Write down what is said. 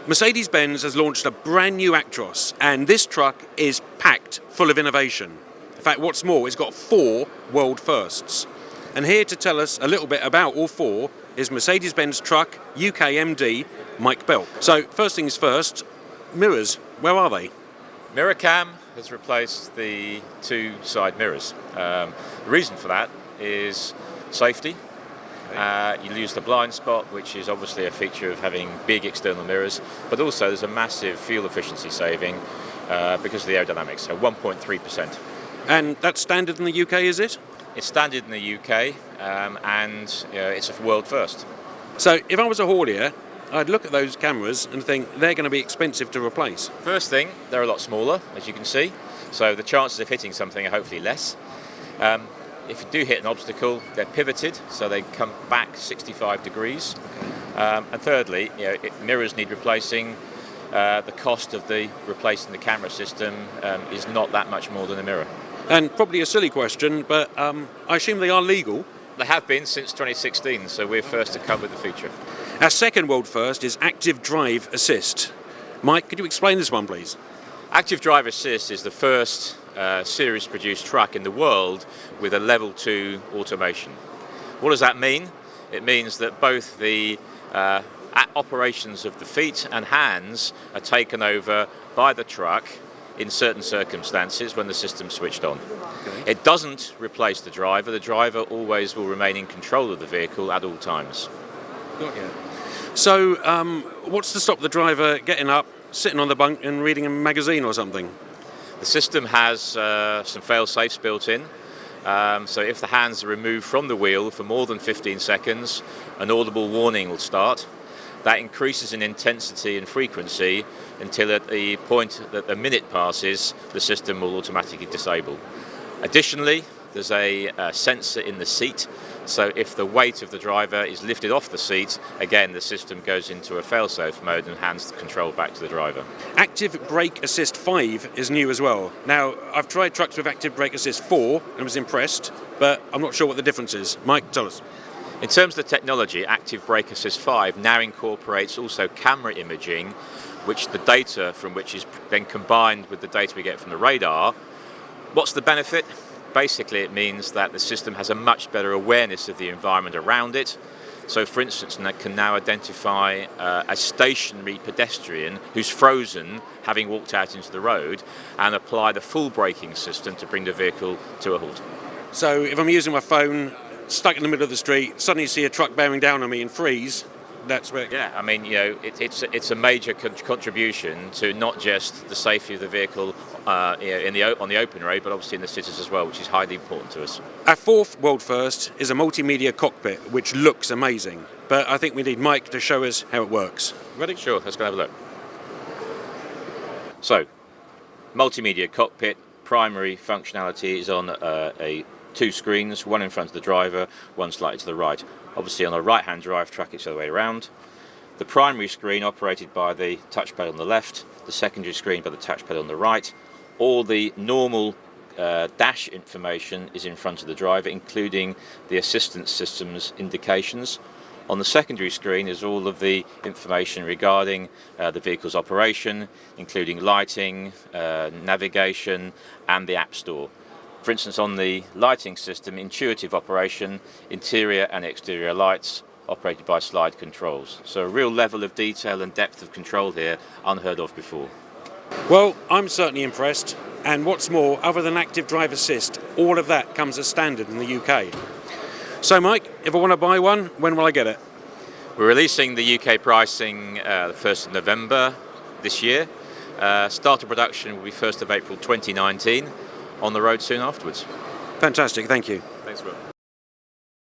Mercedes-Benz has launched a brand new Actros, and this truck is packed full of innovation. In fact, what's more, it's got 4 world firsts. And here to tell us a little bit about all 4 is Mercedes-Benz Truck UK MD, Mike Bell. So, first things first, mirrors, where are they? MIRRORCAM has replaced the 2 side mirrors. The reason for that is safety. You lose the blind spot, which is obviously a feature of having big external mirrors, but also there's a massive fuel efficiency saving because of the aerodynamics, so 1.3%. And that's standard in the UK, is it? It's standard in the UK, and it's a world first. So if I was a haulier, I'd look at those cameras and think they're going to be expensive to replace. First thing, they're a lot smaller, as you can see, so the chances of hitting something are hopefully less. If you do hit an obstacle, they're pivoted, so they come back 65 degrees. And thirdly, mirrors need replacing. The cost of replacing the camera system is not that much more than a mirror. And probably a silly question, but I assume they are legal? They have been since 2016, so we're first to come with the feature. Our second world first is Active Drive Assist. Mike, could you explain this one, please? Active Drive Assist is the first series-produced truck in the world with a level 2 automation. What does that mean? It means that both the operations of the feet and hands are taken over by the truck in certain circumstances when the system's switched on. Okay. It doesn't replace the driver. The driver always will remain in control of the vehicle at all times. Got you. So, what's to stop the driver getting up, sitting on the bunk and reading a magazine or something? The system has some fail-safes built in, so if the hands are removed from the wheel for more than 15 seconds, an audible warning will start. That increases in intensity and frequency until at the point that the minute passes, the system will automatically disable. Additionally, there's a sensor in the seat, so if the weight of the driver is lifted off the seat, again the system goes into a fail-safe mode and hands the control back to the driver. Active Brake Assist 5 is new as well. Now, I've tried trucks with Active Brake Assist 4 and was impressed, but I'm not sure what the difference is. Mike, tell us. In terms of the technology, Active Brake Assist 5 now incorporates also camera imaging, which the data from which is then combined with the data we get from the radar. What's the benefit? Basically, it means that the system has a much better awareness of the environment around it. So, for instance, it can now identify a stationary pedestrian who's frozen, having walked out into the road, and apply the full braking system to bring the vehicle to a halt. So, if I'm using my phone, stuck in the middle of the street, suddenly see a truck bearing down on me and freeze, that's where... Yeah, I mean, it's a major contribution to not just the safety of the vehicle on the open road, but obviously in the cities as well, which is highly important to us. Our fourth world first is a multimedia cockpit, which looks amazing. But I think we need Mike to show us how it works. Ready? Sure, let's go have a look. So, multimedia cockpit, primary functionality is on 2 screens, one in front of the driver, one slightly to the right. Obviously on a right-hand drive track it's the other way around. The primary screen operated by the touchpad on the left, the secondary screen by the touchpad on the right. All the normal dash information is in front of the driver, including the assistance system's indications. On the secondary screen is all of the information regarding the vehicle's operation, including lighting, navigation and the App Store. For instance, on the lighting system, intuitive operation, interior and exterior lights operated by slide controls. So a real level of detail and depth of control here, unheard of before. Well, I'm certainly impressed. And what's more, other than Active Drive Assist, all of that comes as standard in the UK. So Mike, if I want to buy one, when will I get it? We're releasing the UK pricing the 1st of November this year. Start of production will be 1st of April 2019. On the road soon afterwards. Fantastic, thank you. Thanks, Will.